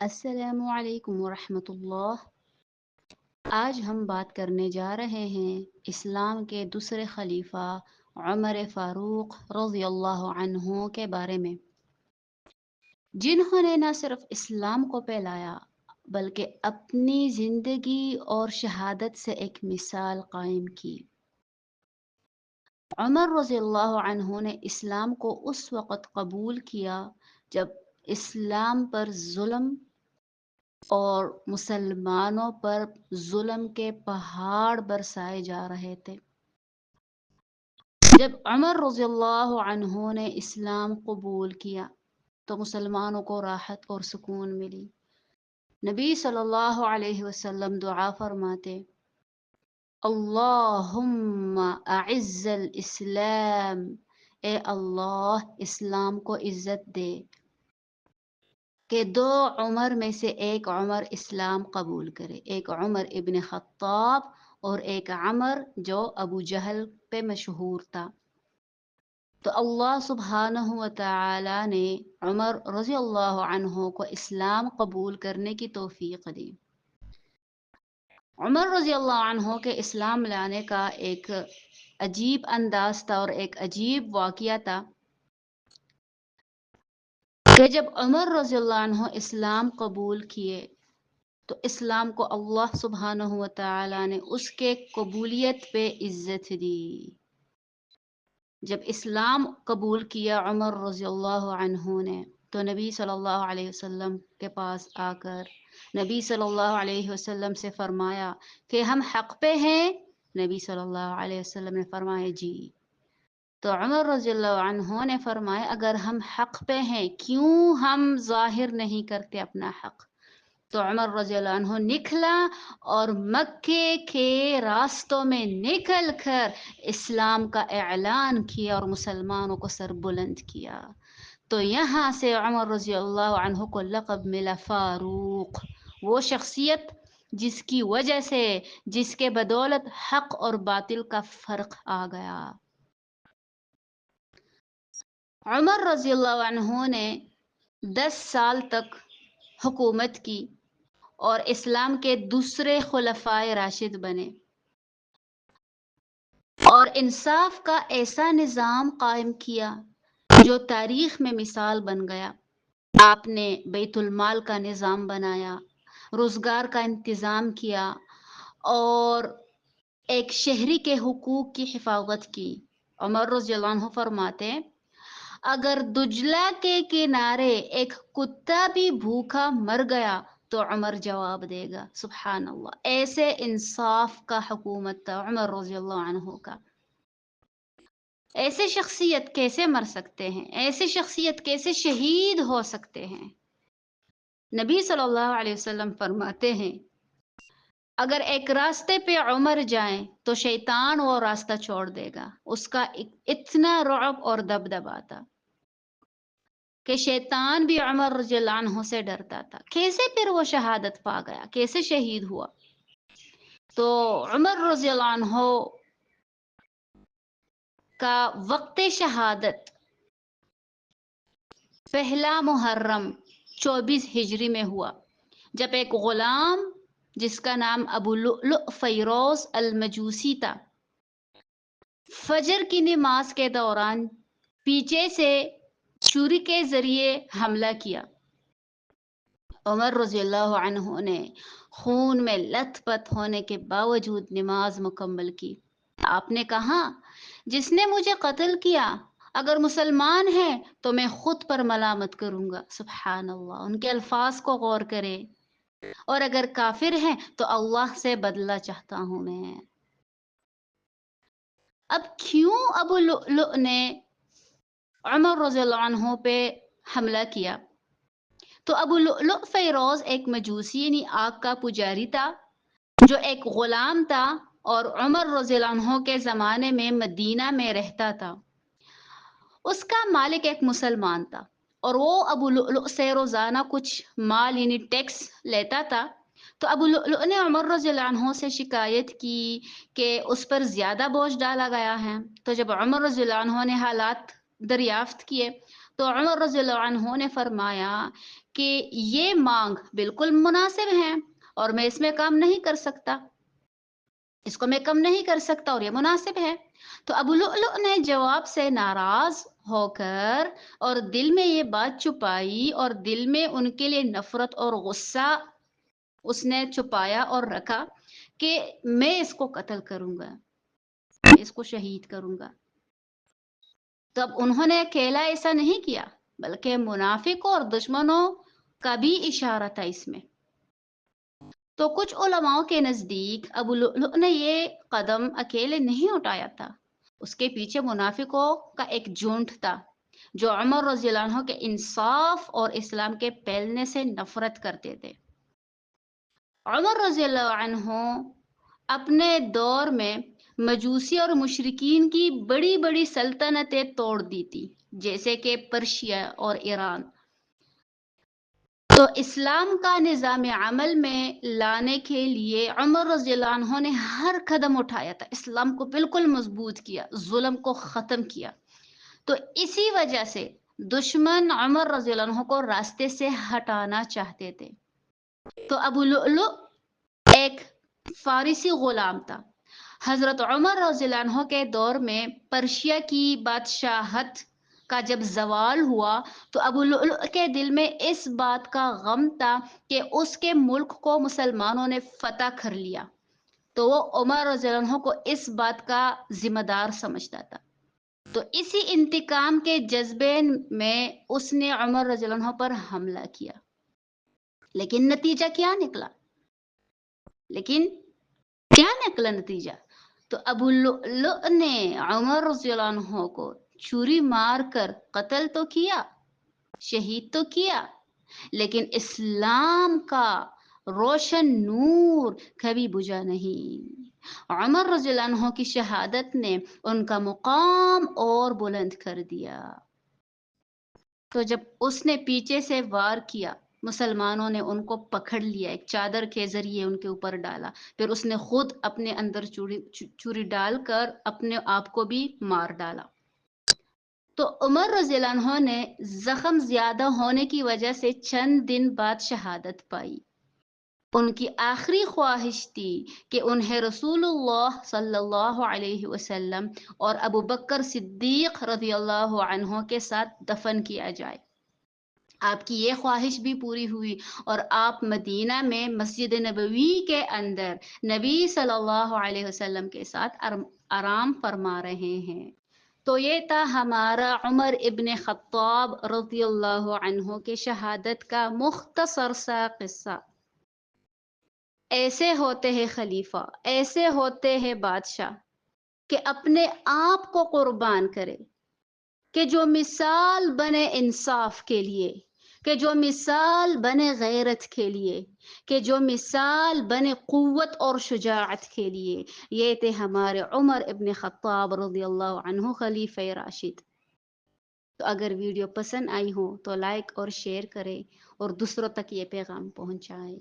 السلام علیکم ورحمۃ اللہ۔ آج ہم بات کرنے جا رہے ہیں اسلام کے دوسرے خلیفہ عمر فاروق رضی اللہ عنہ کے بارے میں، جنہوں نے نہ صرف اسلام کو پھیلایا بلکہ اپنی زندگی اور شہادت سے ایک مثال قائم کی۔ عمر رضی اللہ عنہ نے اسلام کو اس وقت قبول کیا جب اسلام پر ظلم اور مسلمانوں پر ظلم کے پہاڑ برسائے جا رہے تھے۔ جب عمر رضی اللہ عنہ نے اسلام قبول کیا تو مسلمانوں کو راحت اور سکون ملی۔ نبی صلی اللہ علیہ وسلم دعا فرماتے: اللہم اعز الاسلام، اے اللہ اسلام کو عزت دے، کہ دو عمر میں سے ایک عمر اسلام قبول کرے، ایک عمر ابن خطاب اور ایک عمر جو ابو جہل پہ مشہور تھا۔ تو اللہ سبحانہ و تعالی نے عمر رضی اللہ عنہ کو اسلام قبول کرنے کی توفیق دی۔ عمر رضی اللہ عنہ کے اسلام لانے کا ایک عجیب انداز تھا اور ایک عجیب واقعہ تھا کہ جب عمر رضی اللہ عنہ اسلام قبول کیے تو اسلام کو اللہ سبحانہ و تعالی نے اس کے قبولیت پہ عزت دی۔ جب اسلام قبول کیا عمر رضی اللہ عنہ نے تو نبی صلی اللہ علیہ وسلم کے پاس آ کر نبی صلی اللہ علیہ وسلم سے فرمایا کہ ہم حق پہ ہیں؟ نبی صلی اللہ علیہ وسلم نے فرمایا جی۔ تو عمر رضی اللہ عنہ نے فرمایا اگر ہم حق پہ ہیں کیوں ہم ظاہر نہیں کرتے اپنا حق؟ تو عمر رضی اللہ عنہ نکلا اور مکے کے راستوں میں نکل کر اسلام کا اعلان کیا اور مسلمانوں کو سر بلند کیا۔ تو یہاں سے عمر رضی اللہ عنہ کو لقب ملا فاروق، وہ شخصیت جس کی وجہ سے، جس کے بدولت حق اور باطل کا فرق آ گیا۔ عمر رضی اللہ عنہ نے 10 سال تک حکومت کی اور اسلام کے دوسرے خلفائے راشد بنے اور انصاف کا ایسا نظام قائم کیا جو تاریخ میں مثال بن گیا۔ آپ نے بیت المال کا نظام بنایا، روزگار کا انتظام کیا اور ایک شہری کے حقوق کی حفاظت کی۔ عمر رضی اللہ عنہ فرماتے ہیں اگر دجلہ کے کنارے ایک کتا بھی بھوکا مر گیا تو عمر جواب دے گا۔ سبحان اللہ، ایسے انصاف کا حکومت تھا عمر رضی اللہ عنہ کا۔ ایسے شخصیت کیسے مر سکتے ہیں؟ ایسے شخصیت کیسے شہید ہو سکتے ہیں؟ نبی صلی اللہ علیہ وسلم فرماتے ہیں اگر ایک راستے پہ عمر جائیں تو شیطان وہ راستہ چھوڑ دے گا۔ اس کا اتنا رعب اور دبدبا تھا کہ شیطان بھی عمر رضی اللہ عنہ سے ڈرتا تھا۔ کیسے پھر وہ شہادت پا گیا؟ کیسے شہید ہوا؟ تو عمر رضی اللہ عنہ کا وقت شہادت 1 محرم 24 ہجری میں ہوا، جب ایک غلام جس کا نام ابو لؤلؤ فیروز المجوسی تھا، فجر کی نماز کے دوران پیچھے سے چھری کے ذریعے حملہ کیا۔ عمر رضی اللہ عنہ نے خون میں لت پت ہونے کے باوجود نماز مکمل کی۔ آپ نے کہا جس نے مجھے قتل کیا اگر مسلمان ہے تو میں خود پر ملامت کروں گا۔ سبحان اللہ، ان کے الفاظ کو غور کرے، اور اگر کافر ہیں تو اللہ سے بدلہ چاہتا ہوں میں۔ اب کیوں ابو لؤلؤ نے عمر رضی اللہ عنہ پہ حملہ کیا؟ تو ابو لؤلؤ فیروز ایک مجوسی یعنی آگ کا پجاری تھا جو ایک غلام تھا اور عمر رضی اللہ عنہ کے زمانے میں مدینہ میں رہتا تھا۔ اس کا مالک ایک مسلمان تھا اور وہ ابو لؤلؤ سے روزانہ کچھ مال یعنی ٹیکس لیتا تھا۔ تو ابو لؤلؤ نے عمر رضی اللہ عنہ سے شکایت کی کہ اس پر زیادہ بوجھ ڈالا گیا ہے۔ تو جب عمر رضی اللہ عنہ نے حالات دریافت کیے تو عمر رضی اللہ عنہ نے فرمایا کہ یہ مانگ بالکل مناسب ہے اور میں اس میں کام نہیں کر سکتا، اس کو میں کم نہیں کر سکتا اور یہ مناسب ہے۔ تو ابو لؤلؤ نے جواب سے ناراض ہو کر اور دل میں یہ بات چھپائی، اور دل میں ان کے لیے نفرت اور غصہ اس نے چھپایا اور رکھا کہ میں اس کو قتل کروں گا، میں اس کو شہید کروں گا۔ تب انہوں نے اکیلا ایسا نہیں کیا، بلکہ منافقوں اور دشمنوں کا بھی اشارہ تھا اس میں۔ تو کچھ علماء کے نزدیک ابو لؤلؤ نے یہ قدم اکیلے نہیں اٹھایا تھا، اس کے پیچھے منافقوں کا ایک جھنڈ تھا جو عمر رضی اللہ عنہ کے انصاف اور اسلام کے پھیلنے سے نفرت کرتے تھے۔ عمر رضی اللہ عنہ اپنے دور میں مجوسی اور مشرکین کی بڑی بڑی سلطنتیں توڑ دی تھی، جیسے کہ پرشیا اور ایران۔ تو اسلام کا نظام عمل میں لانے کے لیے عمر رضی اللہ عنہ نے ہر قدم اٹھایا تھا، اسلام کو بالکل مضبوط کیا، ظلم کو ختم کیا۔ تو اسی وجہ سے دشمن عمر رضی اللہ عنہ کو راستے سے ہٹانا چاہتے تھے۔ تو ابو لؤلؤ ایک فارسی غلام تھا۔ حضرت عمر رضی اللہ عنہ کے دور میں پرشیا کی بادشاہت کا جب زوال ہوا تو ابو لؤلؤ کے دل میں اس بات کا غم تھا کہ اس کے ملک کو مسلمانوں نے فتح کر لیا، تو وہ عمر رضی اللہ عنہ کو اس بات کا ذمہ دار سمجھتا تھا۔ تو اسی انتقام کے جذبے میں اس نے عمر رضی اللہ عنہ پر حملہ کیا، لیکن نتیجہ کیا نکلا؟ نتیجہ تو ابو لؤلؤ نے عمر رضی اللہ عنہ کو چھری مار کر قتل تو کیا، شہید تو کیا، لیکن اسلام کا روشن نور کبھی بجھا نہیں۔ عمر رضی اللہ عنہ کی شہادت نے ان کا مقام اور بلند کر دیا۔ تو جب اس نے پیچھے سے وار کیا، مسلمانوں نے ان کو پکڑ لیا، ایک چادر کے ذریعے ان کے اوپر ڈالا، پھر اس نے خود اپنے اندر چوری ڈال کر اپنے آپ کو بھی مار ڈالا۔ تو عمر رضی اللہ عنہ نے زخم زیادہ ہونے کی وجہ سے چند دن بعد شہادت پائی۔ ان کی آخری خواہش تھی کہ انہیں رسول اللہ صلی اللہ علیہ وسلم اور ابو بکر صدیق رضی اللہ عنہ کے ساتھ دفن کیا جائے۔ آپ کی یہ خواہش بھی پوری ہوئی اور آپ مدینہ میں مسجد نبوی کے اندر نبی صلی اللہ علیہ وسلم کے ساتھ آرام فرما رہے ہیں۔ تو یہ تھا ہمارا عمر ابن خطاب رضی اللہ عنہ کے شہادت کا مختصر سا قصہ۔ ایسے ہوتے ہیں خلیفہ، ایسے ہوتے ہیں بادشاہ کہ اپنے آپ کو قربان کرے، کہ جو مثال بنے انصاف کے لیے، کہ جو مثال بنے غیرت کے لیے، کہ جو مثال بنے قوت اور شجاعت کے لیے۔ یہ تھے ہمارے عمر ابن خطاب رضی اللہ عنہ خلیفہ راشد۔ تو اگر ویڈیو پسند آئی ہو تو لائک اور شیئر کریں اور دوسروں تک یہ پیغام پہنچائیں۔